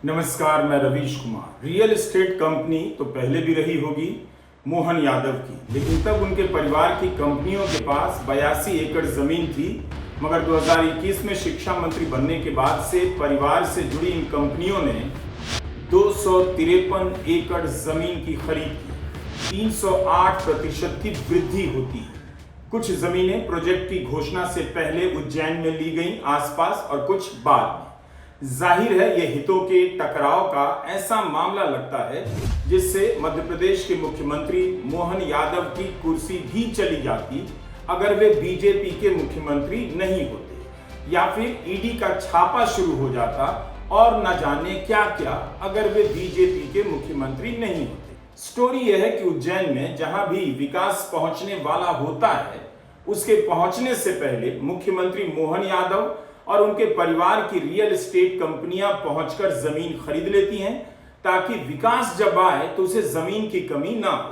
नमस्कार, मैं Ravish Kumar. Real estate company तो पहले भी रही होगी मोहन यादव की, लेकिन तब उनके परिवार की कंपनियों के पास 82 एकड़ जमीन थी। मगर 2021 में शिक्षा मंत्री बनने के बाद से परिवार से जुड़ी इन कंपनियों ने 253 एकड़ जमीन की खरीद की। 308% की वृद्धि होती है। कुछ जमीनें प्रोजेक्ट की घोषणा से पहले उज्जैन में ली गई आसपास और कुछ बाद में। जाहिर है यह हितों के टकराव का ऐसा मामला लगता है जिससे मध्य प्रदेश के मुख्यमंत्री मोहन यादव की कुर्सी भी चली जाती अगर वे बीजेपी के मुख्यमंत्री नहीं होते, या फिर ईडी का छापा शुरू हो जाता और न जाने क्या क्या अगर वे बीजेपी के मुख्यमंत्री नहीं होते। स्टोरी यह है कि उज्जैन में जहां भी विकास पहुंचने वाला होता है, उसके पहुंचने से पहले मुख्यमंत्री मोहन यादव और उनके परिवार की रियल एस्टेट कंपनियां पहुंचकर जमीन खरीद लेती हैं, ताकि विकास जब आए तो उसे जमीन की कमी ना हो।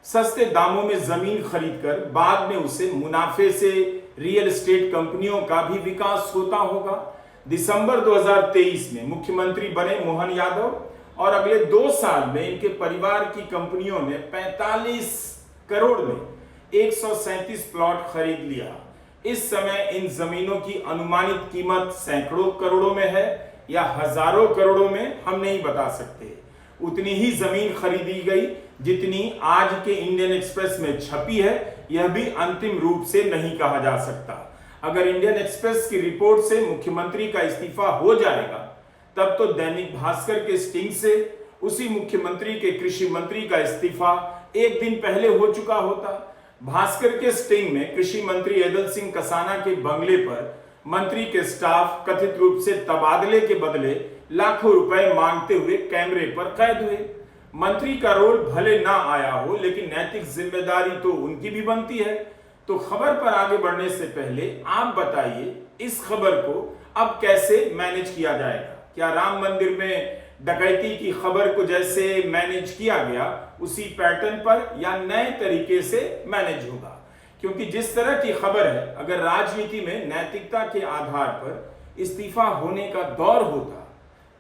सस्ते दामों में जमीन खरीदकर बाद में उसे मुनाफे से रियल एस्टेट कंपनियों का भी विकास होता होगा। दिसंबर 2023 में मुख्यमंत्री बने मोहन यादव और अगले 2 साल में इनके परिवार की कंपनियों ने 45 करोड़ में 137 प्लॉट खरीद लिया। इस समय इन जमीनों की अनुमानित कीमत सैकड़ों करोड़ों में है या हजारों करोड़ों में, हम नहीं बता सकते। उतनी ही जमीन खरीदी गई जितनी आज के इंडियन एक्सप्रेस में छपी है, यह भी अंतिम रूप से नहीं कहा जा सकता। अगर इंडियन एक्सप्रेस की रिपोर्ट से मुख्यमंत्री का इस्तीफा हो जाएगा, तब तो दैनिक भास्कर के स्टिंग से उसी मुख्यमंत्री के कृषि मंत्री का इस्तीफा एक दिन पहले हो चुका होता। भास्कर के स्टिंग में कृषि मंत्री ऐदल सिंह कसाना के बंगले पर मंत्री के स्टाफ कथित रूप से तबादले के बदले लाखों रुपए मांगते हुए कैमरे पर कैद हुए। मंत्री का रोल भले ना आया हो, लेकिन नैतिक जिम्मेदारी तो उनकी भी बनती है। तो खबर पर आगे बढ़ने से पहले आप बताइए, इस खबर को अब कैसे मैनेज किया जाएगा? क्या राम मंदिर में डकैती की खबर को जैसे मैनेज किया गया उसी पैटर्न पर, या नए तरीके से मैनेज होगा? क्योंकि जिस तरह की खबर है, अगर राजनीति में नैतिकता के आधार पर इस्तीफा होने का दौर होता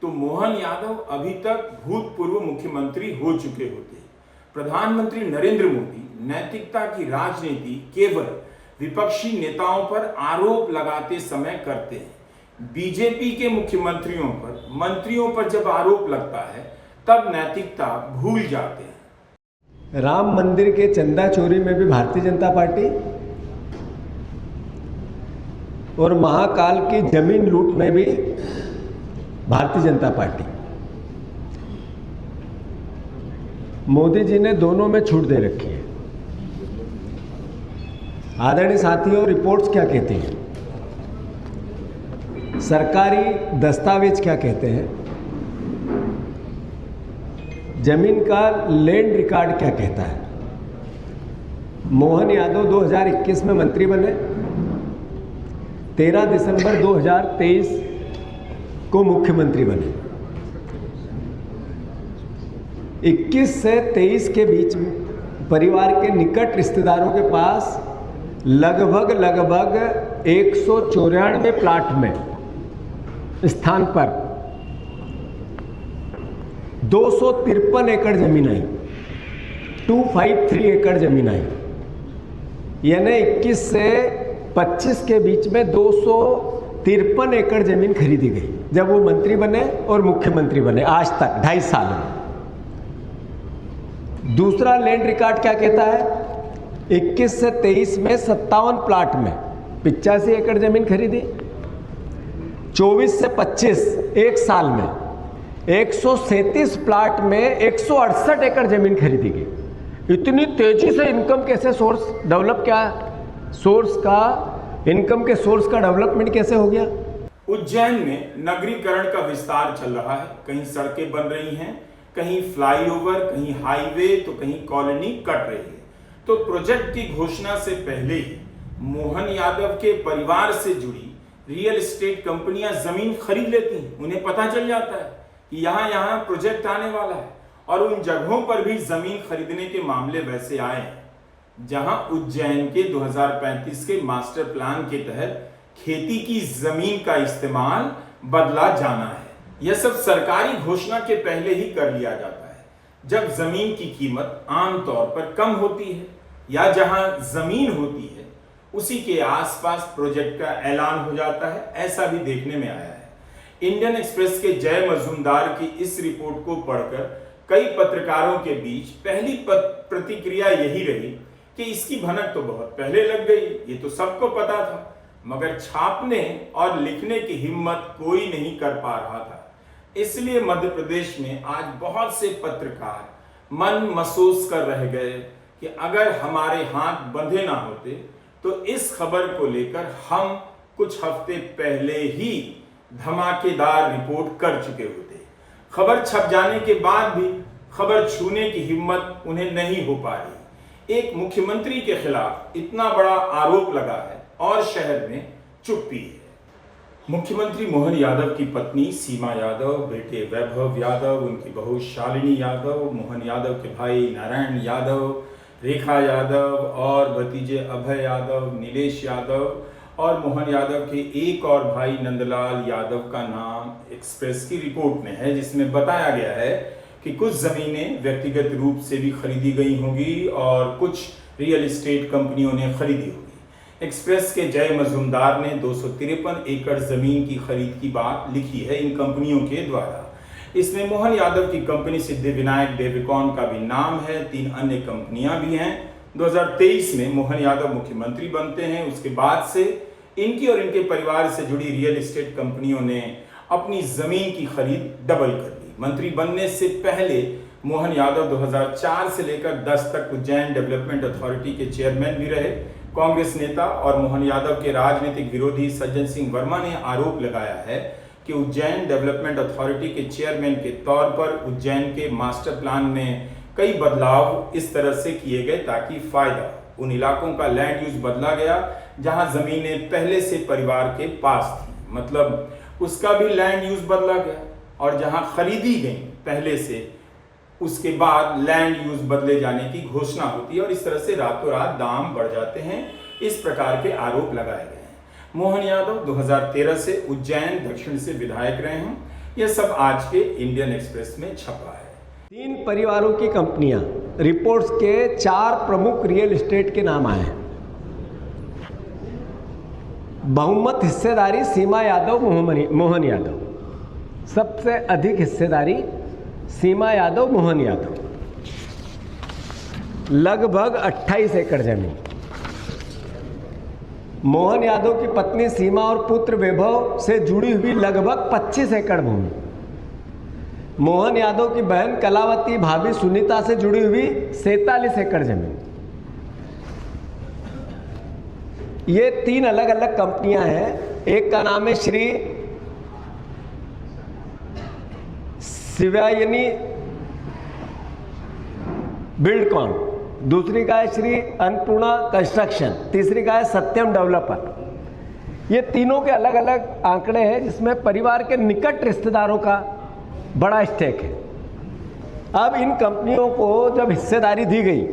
तो मोहन यादव अभी तक भूतपूर्व मुख्यमंत्री हो चुके होते। प्रधानमंत्री नरेंद्र मोदी नैतिकता की राजनीति केवल विपक्षी नेताओं पर आरोप लगाते समय करते हैं। बीजेपी के मंत्रियों पर जब आरोप लगता है, तब नैतिकता भूल जाते हैं। राम मंदिर के चंदा चोरी में भी भारतीय जनता पार्टी और महाकाल की जमीन लूट में भी भारतीय जनता पार्टी। मोदी जी ने दोनों में छूट दे रखी है। आदरणीय साथियों, रिपोर्ट्स क्या कहती हैं, सरकारी दस्तावेज क्या कहते हैं, जमीन का लैंड रिकॉर्ड क्या कहता है? मोहन यादव 2021 में मंत्री बने, 13 दिसंबर 2023 को मुख्यमंत्री बने। 21 से 23 के बीच परिवार के निकट रिश्तेदारों के पास लगभग 194 प्लाट में स्थान पर 253 एकड़ जमीन आई, 253 एकड़ जमीन आई। यानी 21 से 25 के बीच में 253 एकड़ जमीन खरीदी गई जब वो मंत्री बने और मुख्यमंत्री बने, आज तक 2.5 साल में। दूसरा लैंड रिकॉर्ड क्या कहता है? 21 से 23 में 57 प्लाट में 85 एकड़ जमीन खरीदी। 24 से 25 एक साल में 137 प्लाट में 168 एकड़ जमीन खरीदी गई। इतनी तेजी से इनकम कैसे सोर्स डेवलप, इनकम के सोर्स का डेवलपमेंट कैसे हो गया? उज्जैन में नगरीकरण का विस्तार चल रहा है। कहीं सड़कें बन रही हैं, कहीं फ्लाईओवर, कहीं हाईवे, तो कहीं कॉलोनी कट रही है। तो प्रोजेक्ट की घोषणा से पहले ही मोहन यादव के परिवार से जुड़ी रियल एस्टेट कंपनियां जमीन खरीद लेती हैं। उन्हें पता चल जाता है कि यहाँ प्रोजेक्ट आने वाला है, और उन जगहों पर भी जमीन खरीदने के मामले वैसे आए हैं जहां उज्जैन के 2035 के मास्टर प्लान के तहत खेती की जमीन का इस्तेमाल बदला जाना है। यह सब सरकारी घोषणा के पहले ही कर लिया जाता है, जब जमीन की कीमत आमतौर पर कम होती है या जहां जमीन होती है उसी के आसपास प्रोजेक्ट का ऐलान हो जाता है। ऐसा भी देखने में आया है। इंडियन एक्सप्रेस के जय मजूमदार की इस रिपोर्ट को पढ़कर कई पत्रकारों के बीच पहली प्रतिक्रिया यही रही कि इसकी भनक तो बहुत पहले लग गई, ये तो सबको पता था, मगर छापने और लिखने की हिम्मत कोई नहीं कर पा रहा था। इसलिए मध्य प्रदेश में आज बहुत से पत्रकार मन महसूस कर रह गए कि अगर हमारे हाथ बंधे ना होते तो इस खबर को लेकर हम कुछ हफ्ते पहले ही धमाकेदार रिपोर्ट कर चुके होते। खबर छप जाने के बाद भी खबर छूने की हिम्मत उन्हें नहीं हो पा रही। एक मुख्यमंत्री के खिलाफ इतना बड़ा आरोप लगा है और शहर में चुप्पी है। मुख्यमंत्री मोहन यादव की पत्नी सीमा यादव, बेटे वैभव यादव, उनकी बहू शालिनी यादव, मोहन यादव के भाई नारायण यादव, रेखा यादव और भतीजे अभय यादव, नीलेश यादव और मोहन यादव के एक और भाई नंदलाल यादव का नाम एक्सप्रेस की रिपोर्ट में है, जिसमें बताया गया है कि कुछ जमीनें व्यक्तिगत रूप से भी खरीदी गई होंगी और कुछ रियल एस्टेट कंपनियों ने खरीदी होगी। एक्सप्रेस के जय मजूमदार ने 253 एकड़ जमीन की खरीद की बात लिखी है इन कंपनियों के द्वारा। इसमें मोहन यादव की कंपनी सिद्धिविनायक डेविकॉन का भी नाम है, 3 अन्य कंपनियां भी हैं। 2023 में मोहन यादव मुख्यमंत्री बनते हैं। उसके बाद से इनकी और इनके परिवार से जुड़ी रियल एस्टेट कंपनियों ने अपनी जमीन की खरीद डबल कर दी। मंत्री बनने से पहले मोहन यादव 2004 से लेकर 10 तक उज्जैन डेवलपमेंट अथॉरिटी के चेयरमैन भी रहे। कांग्रेस नेता और मोहन यादव के राजनीतिक विरोधी सज्जन सिंह वर्मा ने आरोप लगाया है कि उज्जैन डेवलपमेंट अथॉरिटी के चेयरमैन के तौर पर उज्जैन के मास्टर प्लान में कई बदलाव इस तरह से किए गए ताकि फायदा उन इलाकों का लैंड यूज बदला गया जहां जमीनें पहले से परिवार के पास थी, मतलब उसका भी लैंड यूज बदला गया, और जहां खरीदी गई पहले से उसके बाद लैंड यूज बदले जाने की घोषणा होती है और इस तरह से रातों रात दाम बढ़ जाते हैं। इस प्रकार के आरोप लगाए गए हैं। मोहन यादव 2013 से उज्जैन दक्षिण से विधायक रहे हैं। यह सब आज के इंडियन एक्सप्रेस में छपा है। 3 परिवारों की कंपनियां, रिपोर्ट्स के 4 प्रमुख रियल एस्टेट के नाम आए हैं। बहुमत हिस्सेदारी सीमा यादव, मोहन यादव। सबसे अधिक हिस्सेदारी सीमा यादव, मोहन यादव। लगभग 28 एकड़ जमीन। मोहन यादव की पत्नी सीमा और पुत्र वैभव से जुड़ी हुई लगभग 25 एकड़ भूमि। मोहन यादव की बहन कलावती, भाभी सुनीता से जुड़ी हुई 47 एकड़ जमीन। ये 3 अलग अलग कंपनियां हैं। एक का नाम है श्री शिवायनी बिल्डकॉन, दूसरी का है श्री अन्नपूर्णा कंस्ट्रक्शन, तीसरी का है सत्यम डेवलपर। ये तीनों के अलग अलग आंकड़े हैं जिसमें परिवार के निकट रिश्तेदारों का बड़ा स्टेक है। अब इन कंपनियों को जब हिस्सेदारी दी गई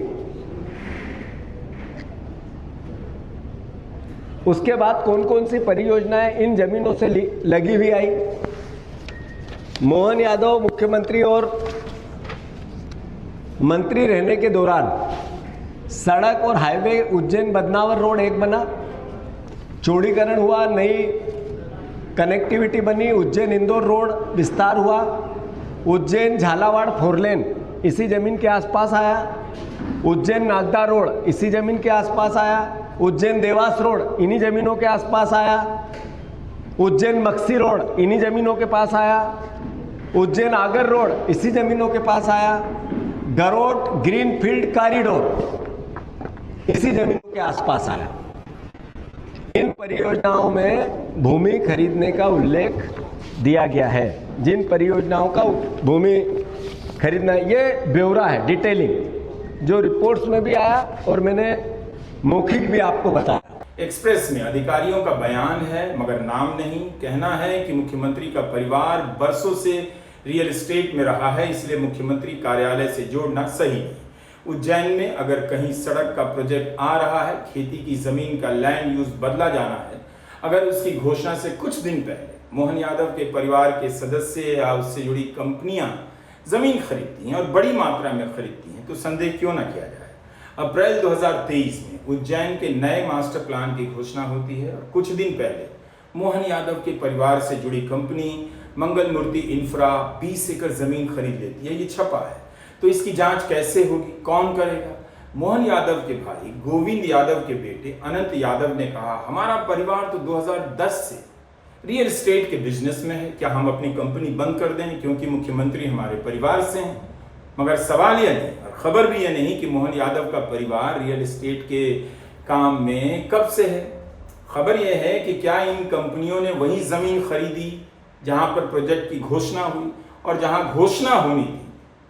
उसके बाद कौन कौन सी परियोजनाएं इन जमीनों से लगी हुई आई। मोहन यादव मुख्यमंत्री और मंत्री रहने के दौरान सड़क और हाईवे उज्जैन बदनावर रोड एक बना, चौड़ीकरण हुआ, नई कनेक्टिविटी बनी, उज्जैन इंदौर रोड विस्तार हुआ, उज्जैन झालावाड़ 4 लेन इसी जमीन के आसपास आया, उज्जैन नागदा रोड इसी जमीन के आसपास आया, उज्जैन देवास रोड इन्हीं जमीनों के आसपास आया, उज्जैन मक्सी रोड इन्हीं जमीनों के पास आया, उज्जैन आगर रोड इसी जमीनों के पास आया, गरोट ग्रीनफील्ड कॉरिडोर इसी जमीनों के आसपास आया। इन परियोजनाओं में भूमि खरीदने का उल्लेख दिया गया है। जिन परियोजनाओं का भूमि खरीदना, ये ब्यौरा है, डिटेलिंग, जो रिपोर्ट्स में भी आया और मैंने मौखिक भी आपको बताया। एक्सप्रेस में अधिकारियों का बयान है मगर नाम नहीं। कहना है कि मुख्यमंत्री का परिवार बरसों से रियल एस्टेट में रहा है, इसलिए मुख्यमंत्री कार्यालय से जोड़ना सही नहीं। उज्जैन में अगर कहीं सड़क का प्रोजेक्ट आ रहा है, खेती की जमीन का लैंड यूज बदला जाना है, अगर उसकी घोषणा से कुछ दिन पहले मोहन यादव के परिवार के सदस्य या उससे जुड़ी कंपनियां जमीन खरीदती हैं और बड़ी मात्रा में खरीदती हैं, तो संदेह क्यों ना किया जाए। अप्रैल 2023 में उज्जैन के नए मास्टर प्लान की घोषणा होती है और कुछ दिन पहले मोहन यादव के परिवार से जुड़ी कंपनी मंगल मूर्ति इंफ्रा 20 एकड़ जमीन खरीद लेती है। ये छपा है, तो इसकी जांच कैसे होगी, कौन करेगा। मोहन यादव के भाई गोविंद यादव के बेटे अनंत यादव ने कहा, हमारा परिवार तो 2010 से रियल एस्टेट के बिजनेस में है, क्या हम अपनी कंपनी बंद कर दें क्योंकि मुख्यमंत्री हमारे परिवार से हैं। मगर सवाल यह नहीं और खबर भी यह नहीं कि मोहन यादव का परिवार रियल एस्टेट के काम में कब से है। खबर यह है कि क्या इन कंपनियों ने वही जमीन खरीदी जहां पर प्रोजेक्ट की घोषणा हुई और जहां घोषणा होनी थी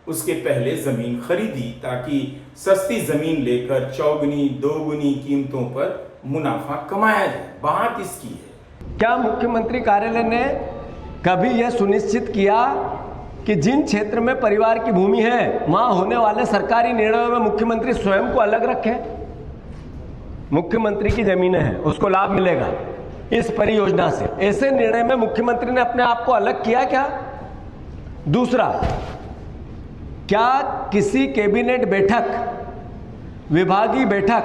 उसके पहले जमीन खरीदी ताकि सस्ती जमीन लेकर चौगुनी दोगुनी कीमतों पर मुनाफा कमाया जाए। बात इसकी है। क्या मुख्यमंत्री कार्यालय ने कभी यह सुनिश्चित किया कि जिन क्षेत्र में परिवार की भूमि है वहां होने वाले सरकारी निर्णयों में मुख्यमंत्री स्वयं को अलग रखें? मुख्यमंत्री की जमीनें हैं, उसको लाभ मिलेगा इस परियोजना से, ऐसे निर्णय में मुख्यमंत्री ने अपने आप को अलग किया क्या? दूसरा, क्या किसी कैबिनेट बैठक, विभागीय बैठक,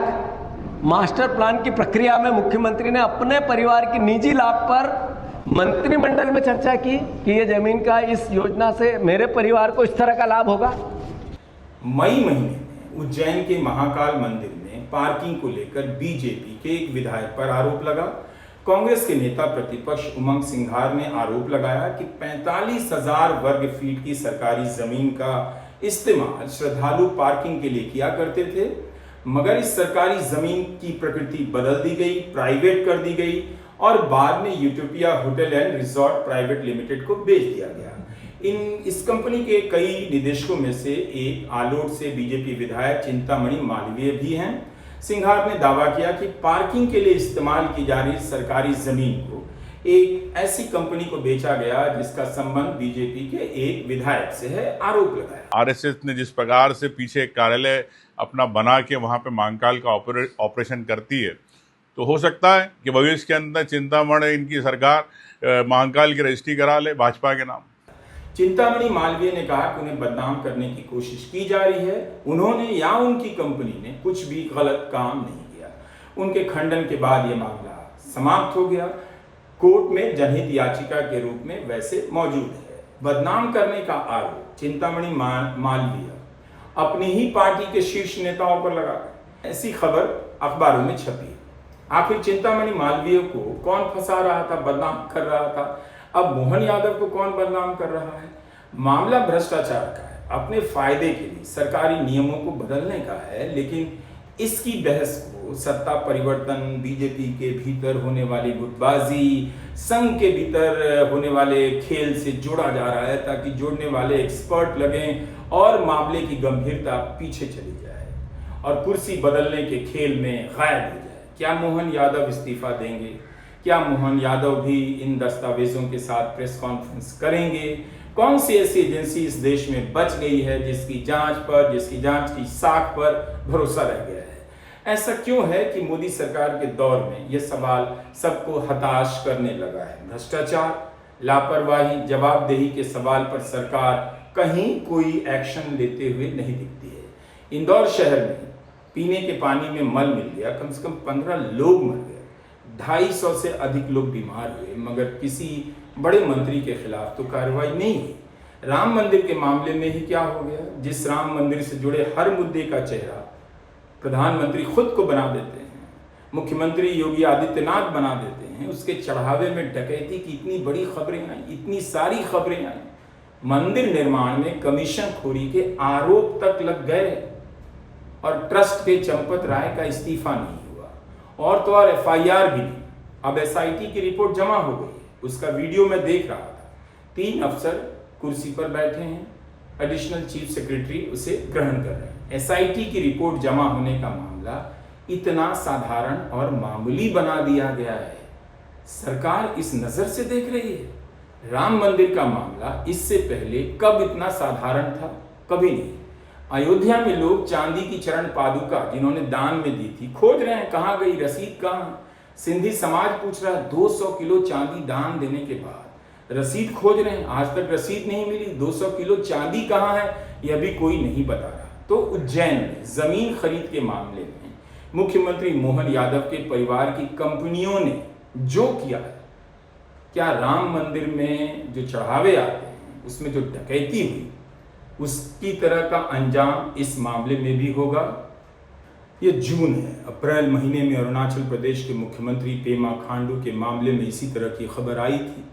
मास्टर प्लान की प्रक्रिया में मुख्यमंत्री ने अपने परिवार की निजी लाभ पर मंत्रिमंडल में चर्चा की कि ये जमीन का इस योजना से मेरे परिवार को इस तरह का लाभ होगा? मई महीने में उज्जैन के महाकाल मंदिर में पार्किंग को लेकर बीजेपी के एक विधायक पर आरोप लगा। कांग्रेस के नेता प्रतिपक्ष उमंग सिंघार ने आरोप लगाया कि 45,000 वर्ग फीट की सरकारी जमीन का इस्तेमाल श्रद्धालु पार्किंग के लिए किया करते थे, मगर इस सरकारी जमीन की प्रकृति बदल दी गई, प्राइवेट कर दी गई और बाद में utopia hotel and resort private limited को बेच दिया गया। इस कंपनी के कई निदेशकों में से एक आलोट से बीजेपी विधायक चिंतामणि मालवीय भी हैं। सिंघार ने दावा किया कि पार्किंग के लिए इस्तेमाल की जा रही सरकारी जमीन को एक ऐसी कंपनी को बेचा गया जिसका संबंध बीजेपी के एक विधायक से है, आरोप लगाया। आरएसएस ने जिस प्रकार से पीछे कार्यालय अपना बना के वहां पे महाकाल का ऑपरेशन करती है, तो हो सकता है कि भविष्य के अंदर चिंतामणि इनकी सरकार महाकाल की रजिस्ट्री करा ले भाजपा के नाम। चिंतामणि मालवीय ने कहा कि उन्हें बदनाम करने की कोशिश की जा रही है। उन्होंने या उनकी कंपनी ने कुछ भी गलत काम नहीं किया। उनके खंडन के बाद यह मामला समाप्त हो गया। कोर्ट में जनहित याचिका के रूप में वैसे मौजूद है। बदनाम करने का आरोप चिंतामणि मालवीय अपनी ही पार्टी के शीर्ष नेताओं पर लगा। ऐसी खबर अखबारों में छपी। आखिर चिंतामणि मालवीय को कौन फंसा रहा था, बदनाम कर रहा था? अब मोहन यादव को कौन बदनाम कर रहा है? मामला भ्रष्टाचार का है, अपने फायदे के लिए सरकारी नियमों को बदलने का है, लेकिन इसकी बहस को सत्ता परिवर्तन, बीजेपी के भीतर होने वाली गुटबाजी, संघ के भीतर होने वाले खेल से जोड़ा जा रहा है ताकि जोड़ने वाले एक्सपर्ट लगें और मामले की गंभीरता पीछे चली जाए और कुर्सी बदलने के खेल में गायब हो जाए। क्या मोहन यादव इस्तीफा देंगे? क्या मोहन यादव भी इन दस्तावेजों के साथ प्रेस कॉन्फ्रेंस करेंगे? कौन सी ऐसी एजेंसी इस देश में बच गई है जिसकी जांच की साख पर भरोसा रह गया है? ऐसा क्यों है कि मोदी सरकार के दौर में यह सवाल सबको हताश करने लगा है? भ्रष्टाचार, लापरवाही, जवाबदेही के सवाल पर सरकार कहीं कोई एक्शन लेते हुए नहीं दिखती है। इंदौर शहर में पीने के पानी में मल मिल गया, कम से कम 15 लोग मर गए, 250 से अधिक लोग बीमार हुए, मगर किसी बड़े मंत्री के खिलाफ तो कार्रवाई नहीं हुई। राम मंदिर के मामले में ही क्या हो गया? जिस राम मंदिर से जुड़े हर मुद्दे का चेहरा प्रधानमंत्री खुद को बना देते हैं, मुख्यमंत्री योगी आदित्यनाथ बना देते हैं, उसके चढ़ावे में डकैती की इतनी बड़ी खबरें आई, इतनी सारी खबरें आई, मंदिर निर्माण में कमीशन खोरी के आरोप तक लग गए और ट्रस्ट के चंपत राय का इस्तीफा नहीं हुआ, और तो और एफआईआर भी नहीं। अब एसआईटी की रिपोर्ट जमा हो गई है, उसका वीडियो मैं देख रहा था। 3 अफसर कुर्सी पर बैठे हैं, एडिशनल चीफ सेक्रेटरी उसे ग्रहण कर रहे हैं। एसआईटी की रिपोर्ट जमा होने का मामला इतना साधारण और मामूली बना दिया गया है। सरकार इस नजर से देख रही है। राम मंदिर का मामला इससे पहले कब इतना साधारण था? कभी नहीं। अयोध्या में लोग चांदी की चरण पादुका जिन्होंने दान में दी थी खोज रहे हैं, कहाँ गई, रसीद कहाँ? सिंधी समाज पूछ रहा है 200 किलो चांदी दान देने के बाद रसीद खोज रहे हैं, आज तक रसीद नहीं मिली। 200 किलो चांदी कहाँ है यह भी कोई नहीं बता रहा। तो उज्जैन में जमीन खरीद के मामले में मुख्यमंत्री मोहन यादव के परिवार की कंपनियों ने जो किया है, क्या राम मंदिर में जो चढ़ावे आते हैं उसमें जो डकैती हुई उसकी तरह का अंजाम इस मामले में भी होगा? ये जून है, अप्रैल महीने में अरुणाचल प्रदेश के मुख्यमंत्री पेमा खांडू के मामले में इसी तरह की खबर आई थी।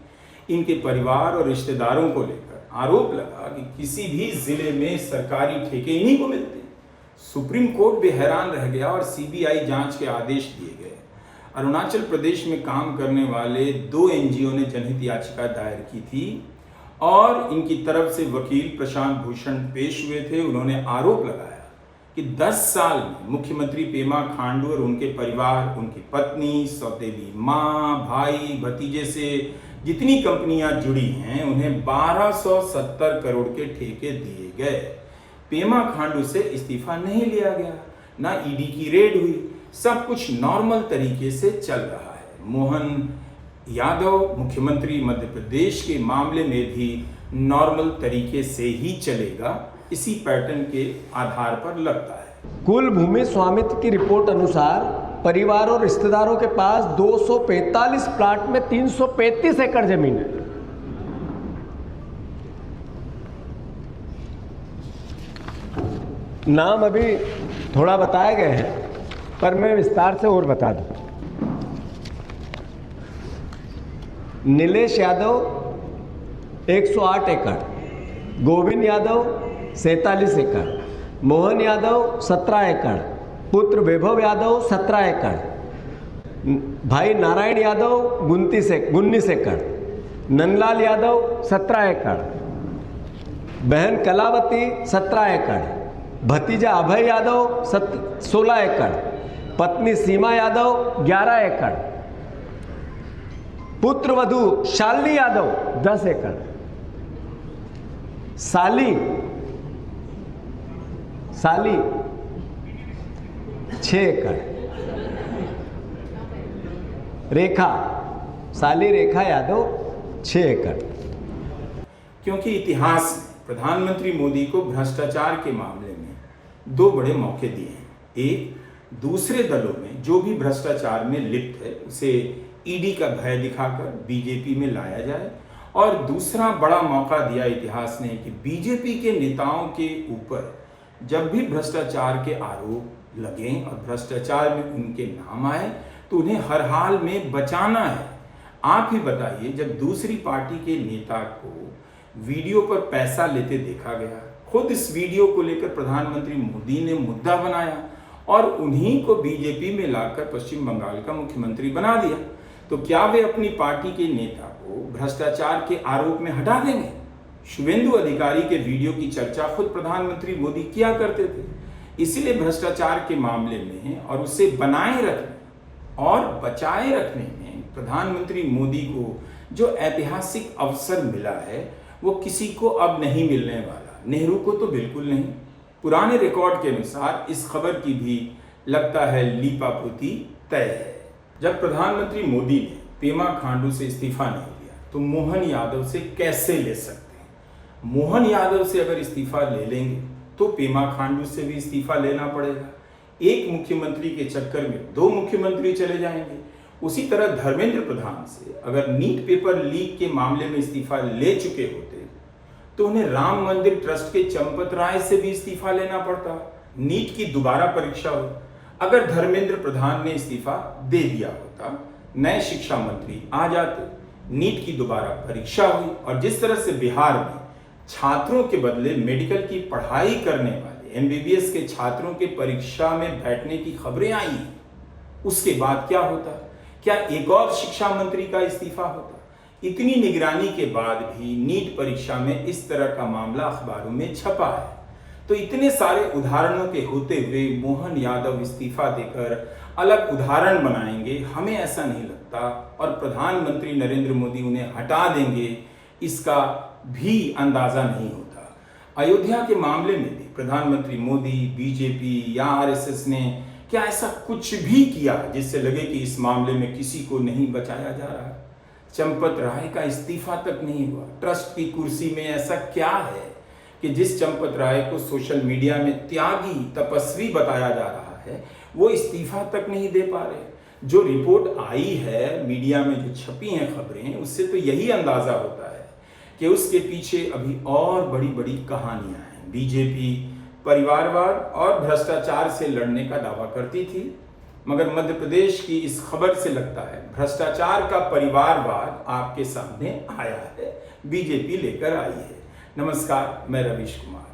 इनके परिवार और रिश्तेदारों को लेकर आरोप लगा कि किसी भी जिले में सरकारी ठेके इन्हीं को मिलते हैं। सुप्रीम कोर्ट भी हैरान रह गया और सीबीआई जांच के आदेश दिए गए। अरुणाचल प्रदेश में काम करने वाले 2 एनजीओ ने जनहित याचिका दायर की थी और इनकी तरफ से वकील प्रशांत भूषण पेश हुए थे। उन्होंने आरोप लगाया कि 10 साल में मुख्यमंत्री पेमा खांडू और उनके परिवार, उनकी पत्नी, सौतेली माँ, भाई, भतीजे से जितनी कंपनियां जुड़ी हैं उन्हें 1270 करोड़ के ठेके दिए गए। पेमा खांडू से इस्तीफा नहीं लिया गया, ना ईडी की रेड हुई, सब कुछ नॉर्मल तरीके से चल रहा है। मोहन यादव मुख्यमंत्री मध्य प्रदेश के मामले में भी नॉर्मल तरीके से ही चलेगा, इसी पैटर्न के आधार पर लगता है। कुल भूमि स्वामित्व की रिपोर्ट अनुसार परिवार और रिश्तेदारों के पास 245 प्लाट में 335 एकड़ जमीन है। नाम अभी थोड़ा बताए गए हैं पर मैं विस्तार से और बता दूं। नीलेश यादव 108 एकड़, गोविंद यादव 47 एकड़, मोहन यादव 17 एकड़, पुत्र वैभव यादव 17 एकड़, भाई नारायण यादव 19 एकड़, नंदलाल यादव 17 एकड़, बहन कलावती 17 एकड़, भतीजा अभय यादव 16 एकड़, पत्नी सीमा यादव 11 एकड़, पुत्र वधू शालिनी यादव 10 एकड़, साली 6 एकड़, साली रेखा यादव 6 एकड़। क्योंकि इतिहास में प्रधानमंत्री मोदी को भ्रष्टाचार के मामले में 2 बड़े मौके दिए हैं। एक, दूसरे दलों में जो भी भ्रष्टाचार में लिप्त है उसे ईडी का भय दिखाकर बीजेपी में लाया जाए, और दूसरा बड़ा मौका दिया इतिहास ने कि बीजेपी के नेताओं के ऊपर जब भी भ्रष्टाचार के आरोप लगें और भ्रष्टाचार में उनके नाम आए तो उन्हें हर हाल में बचाना है। आप ही बताइए, जब दूसरी पार्टी के नेता को वीडियो पर पैसा लेते देखा गया, खुद इस वीडियो को लेकर प्रधानमंत्री मोदी ने मुद्दा बनाया और उन्हीं को बीजेपी में लाकर पश्चिम बंगाल का मुख्यमंत्री बना दिया, तो क्या वे अपनी पार्टी के नेता को भ्रष्टाचार के आरोप में हटा देंगे? शुभेंदु अधिकारी के वीडियो की चर्चा खुद प्रधानमंत्री मोदी किया करते थे। इसलिए भ्रष्टाचार के मामले में और उसे बनाए रखने और बचाए रखने में प्रधानमंत्री मोदी को जो ऐतिहासिक अवसर मिला है वो किसी को अब नहीं मिलने वाला। नेहरू को तो बिल्कुल नहीं। पुराने रिकॉर्ड के अनुसार इस खबर की भी लगता है लीपापोती तय है। जब प्रधानमंत्री मोदी ने पेमा खांडू से इस्तीफा नहीं लिया तो मोहन यादव से कैसे ले सकते हैं? मोहन यादव से अगर इस्तीफा ले लेंगे तो पेमा खांडू से भी इस्तीफा लेना पड़ेगा। एक मुख्यमंत्री के चक्कर में 2 मुख्यमंत्री चले जाएंगे। उसी तरह धर्मेंद्र प्रधान से अगर नीट पेपर लीक के मामले में इस्तीफा ले चुके होते तो उन्हें राम मंदिर ट्रस्ट के चंपत राय से भी इस्तीफा लेना पड़ता। नीट की दोबारा परीक्षा हो, अगर धर्मेंद्र प्रधान ने इस्तीफा दे दिया होता, नए शिक्षा मंत्री आ जाते, नीट की दोबारा परीक्षा हुई और जिस तरह से बिहार में छात्रों के बदले मेडिकल की पढ़ाई करने वाले एमबीबीएस के छात्रों के परीक्षा में बैठने की खबरें आई, उसके बाद क्या होता? क्या एक और शिक्षा मंत्री का इस्तीफा होता? इतनी निगरानी के बाद भी नीट परीक्षा में इस तरह का मामला अखबारों में छपा है। तो इतने सारे उदाहरणों के होते हुए मोहन यादव इस्तीफा देकर अलग उदाहरण बनाएंगे, हमें ऐसा नहीं लगता। और प्रधानमंत्री नरेंद्र मोदी उन्हें हटा देंगे, इसका भी अंदाजा नहीं होता। अयोध्या के मामले में भी प्रधानमंत्री मोदी, बीजेपी या आरएसएस ने क्या ऐसा कुछ भी किया जिससे लगे कि इस मामले में किसी को नहीं बचाया जा रहा? चंपत राय का इस्तीफा तक नहीं हुआ। ट्रस्ट की कुर्सी में ऐसा क्या है कि जिस चंपत राय को सोशल मीडिया में त्यागी तपस्वी बताया जा रहा है वो इस्तीफा तक नहीं दे पा रहे? जो रिपोर्ट आई है मीडिया में, जो छपी हैं खबरें, उससे तो यही अंदाजा होता है कि उसके पीछे अभी और बड़ी बड़ी कहानियां हैं। बीजेपी परिवारवाद और भ्रष्टाचार से लड़ने का दावा करती थी, मगर मध्य प्रदेश की इस खबर से लगता है भ्रष्टाचार का परिवारवाद आपके सामने आया है, बीजेपी लेकर आई है। नमस्कार, मैं रवीश कुमार।